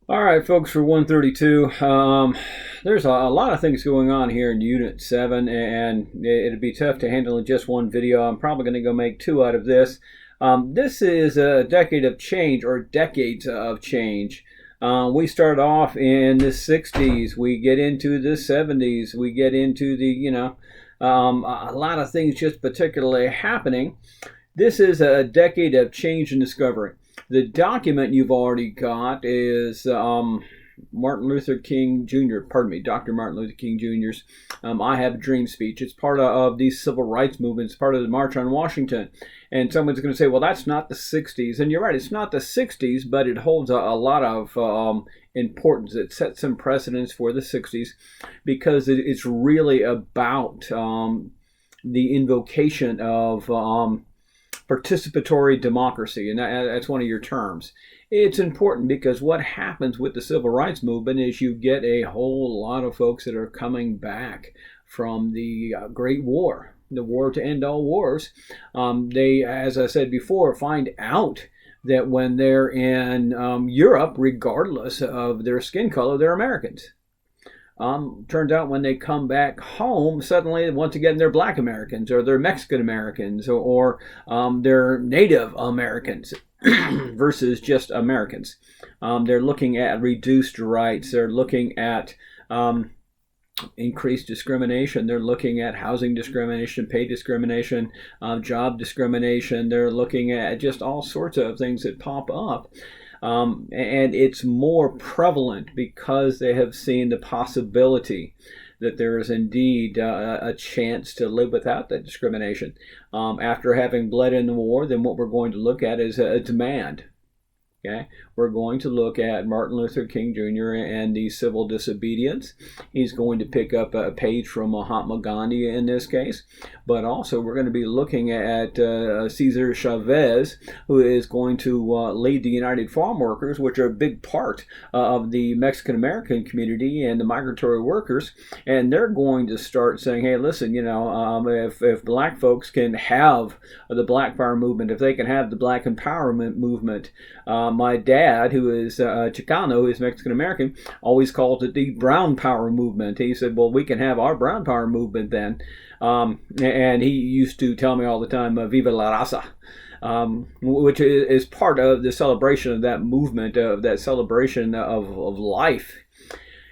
All right, folks, for 132, there's a lot of things going on here in Unit 7, and it'd be tough to handle in just one video. I'm probably going to go make two out of this. This is a decade of change, or decades of change. We start off in the 60s, we get into the 70s, we get into a lot of things just particularly happening. This is a decade of change and discovery. The document you've already got is Martin Luther King Jr., pardon me, Dr. Martin Luther King Jr.'s I Have a Dream speech. It's part of the civil rights movement. It's part of the March on Washington. And someone's going to say, well, that's not the 60s. And you're right, it's not the 60s, but it holds a lot of importance. It sets some precedents for the 60s because it's really about the invocation of participatory democracy, and that's one of your terms. It's important because what happens with the civil rights movement is you get a whole lot of folks that are coming back from the Great War, the war to end all wars. They, as I said before, find out that when they're in Europe, regardless of their skin color, they're Americans. Turns out when they come back home, suddenly, once again, they're Black Americans, or they're Mexican Americans, or they're Native Americans versus just Americans. They're looking at reduced rights. They're looking at increased discrimination. They're looking at housing discrimination, pay discrimination, job discrimination. They're looking at just all sorts of things that pop up. And it's more prevalent because they have seen the possibility that there is indeed a chance to live without that discrimination. After having bled in the war, then what we're going to look at is a demand. Okay, we're going to look at Martin Luther King Jr. and the civil disobedience. He's going to pick up a page from Mahatma Gandhi in this case, but also we're going to be looking at Cesar Chavez, who is going to lead the United Farm Workers, which are a big part of the Mexican American community and the migratory workers, and they're going to start saying, hey, listen, if black folks can have the Black Power movement, if they can have the Black Empowerment movement, my dad, who is Chicano, who is Mexican American, always called it the Brown Power movement. He said, well, we can have our Brown Power movement then. And he used to tell me all the time, Viva la raza. Which is part of the celebration of that movement, of that celebration of life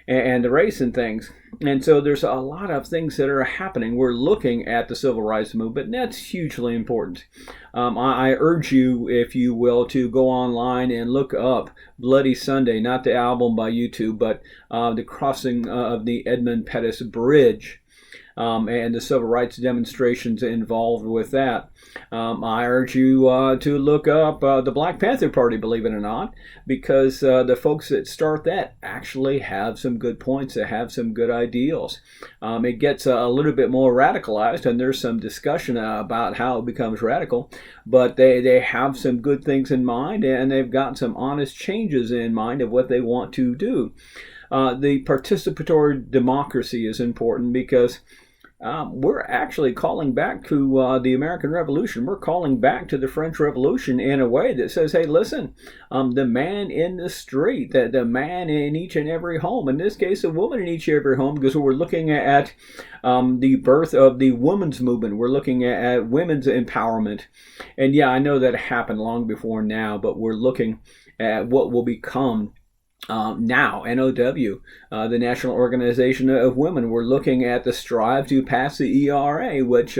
and the race and things. And so there's a lot of things that are happening. We're looking at the civil rights movement, and that's hugely important. I urge you, if you will, to go online and look up Bloody Sunday, not the album by U2, but the crossing of the Edmund Pettus Bridge. And the civil rights demonstrations involved with that. I urge you to look up the Black Panther Party, believe it or not, because the folks that start that actually have some good points, they have some good ideals. It gets a little bit more radicalized, and there's some discussion about how it becomes radical, but they have some good things in mind, and they've got some honest changes in mind of what they want to do. The participatory democracy is important because we're actually calling back to the American Revolution. We're calling back to the French Revolution in a way that says, hey, listen, the man in the street, the man in each and every home, in this case, a woman in each and every home, because we're looking at the birth of the women's movement. We're looking at women's empowerment. And yeah, I know that happened long before now, but we're looking at what will become now, NOW, the National Organization of Women. We're looking at the strive to pass the ERA, which,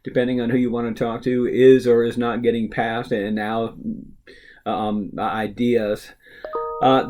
depending on who you want to talk to, is or is not getting passed, and now ideas.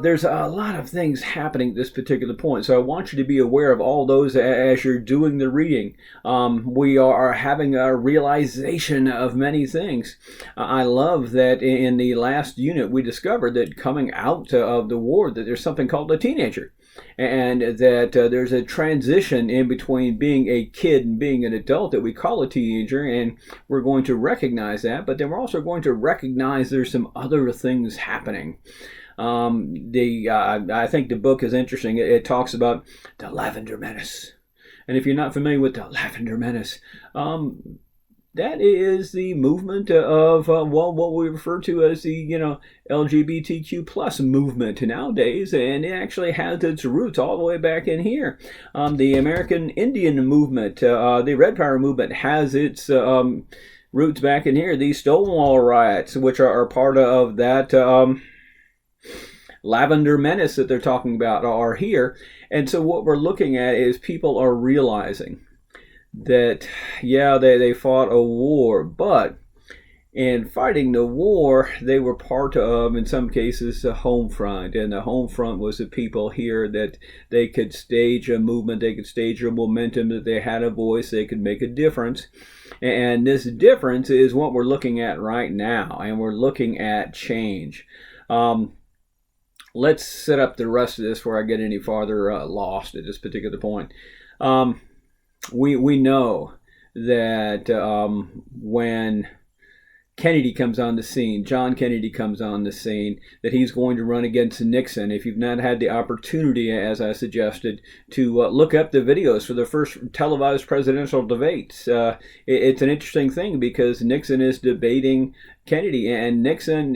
There's a lot of things happening at this particular point, so I want you to be aware of all those as you're doing the reading. We are having a realization of many things. I love that in the last unit we discovered that coming out of the war that there's something called a teenager, and that there's a transition in between being a kid and being an adult that we call a teenager, and we're going to recognize that, but then we're also going to recognize there's some other things happening. I think the book is interesting. It talks about the Lavender Menace. And if you're not familiar with the Lavender Menace, that is the movement of what we refer to as the LGBTQ plus movement nowadays, and it actually has its roots all the way back in here. The American Indian movement, the Red Power movement, has its roots back in here. These Stonewall riots, which are part of that Lavender Menace that they're talking about, are here. And so what we're looking at is people are realizing that, yeah, they fought a war, but in fighting the war, they were part of, in some cases, the home front. And the home front was the people here that they could stage a movement, they could stage a momentum, that they had a voice, they could make a difference. And this difference is what we're looking at right now, and we're looking at change. Let's set up the rest of this before I get any farther lost at this particular point. We know that when Kennedy comes on the scene, John Kennedy comes on the scene, that he's going to run against Nixon. If you've not had the opportunity, as I suggested, to look up the videos for the first televised presidential debates, it's an interesting thing because Nixon is debating Kennedy, and Nixon,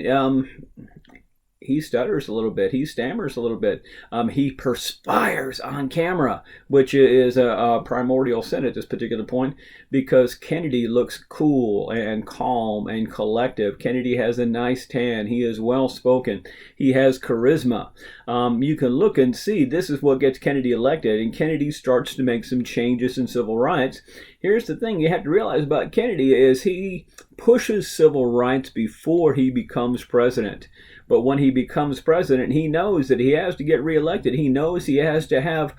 he stutters a little bit. He stammers a little bit. He perspires on camera, which is a primordial sin at this particular point, because Kennedy looks cool and calm and collective. Kennedy has a nice tan. He is well-spoken. He has charisma. You can look and see this is what gets Kennedy elected, and Kennedy starts to make some changes in civil rights. Here's the thing you have to realize about Kennedy is he pushes civil rights before he becomes president. But when he becomes president, he knows that he has to get reelected. He knows he has to have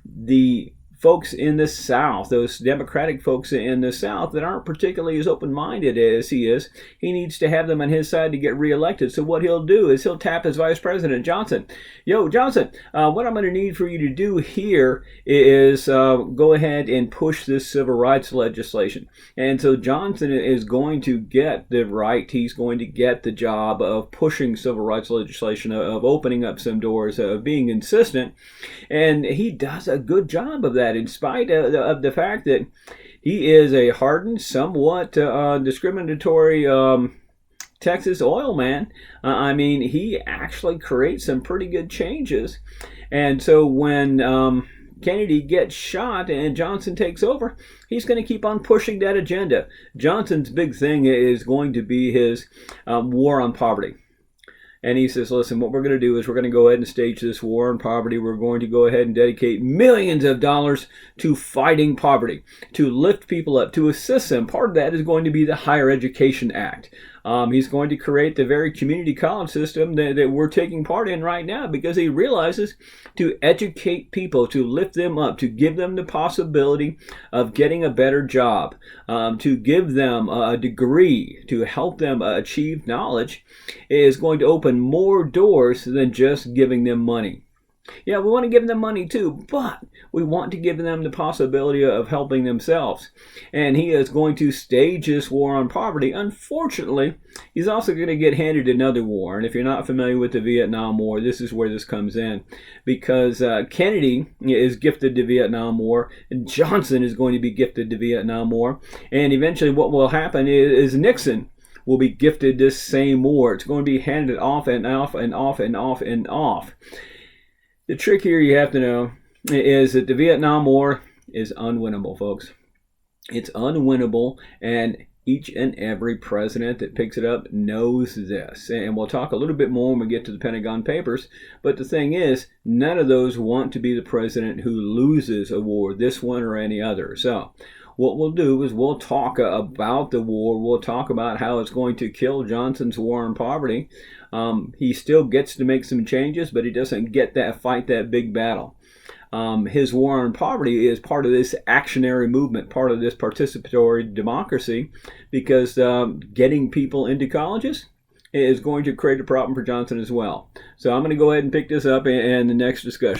the folks in the South, those Democratic folks in the South that aren't particularly as open-minded as he is, he needs to have them on his side to get reelected. So what he'll do is he'll tap his Vice President, Johnson. Yo, Johnson, what I'm going to need for you to do here is go ahead and push this civil rights legislation. And so Johnson is going to get the right, he's going to get the job of pushing civil rights legislation, of opening up some doors, of being insistent. And he does a good job of that, in spite of the fact that he is a hardened, somewhat discriminatory Texas oil man. I mean, he actually creates some pretty good changes. And so when Kennedy gets shot and Johnson takes over, he's going to keep on pushing that agenda. Johnson's big thing is going to be his war on poverty. And he says, listen, what we're going to do is we're going to go ahead and stage this war on poverty. We're going to go ahead and dedicate millions of dollars to fighting poverty, to lift people up, to assist them. Part of that is going to be the Higher Education Act. He's going to create the very community college system that we're taking part in right now, because he realizes to educate people, to lift them up, to give them the possibility of getting a better job, to give them a degree, to help them achieve knowledge, is going to open more doors than just giving them money. Yeah, we want to give them money too, but we want to give them the possibility of helping themselves. And he is going to stage this war on poverty. Unfortunately, he's also going to get handed another war. And if you're not familiar with the Vietnam War, this is where this comes in. Because Kennedy is gifted the Vietnam War, and Johnson is going to be gifted the Vietnam War. And eventually what will happen is Nixon will be gifted this same war. It's going to be handed off and off and off and off and off. The trick here you have to know is that the Vietnam War is unwinnable, folks. It's unwinnable, and each and every president that picks it up knows this. And we'll talk a little bit more when we get to the Pentagon Papers. But the thing is, none of those want to be the president who loses a war, this one or any other. So what we'll do is we'll talk about the war. We'll talk about how it's going to kill Johnson's war on poverty. He still gets to make some changes, but he doesn't get that fight that big battle. His war on poverty is part of this actionary movement, part of this participatory democracy, because getting people into colleges is going to create a problem for Johnson as well. So I'm going to go ahead and pick this up in the next discussion.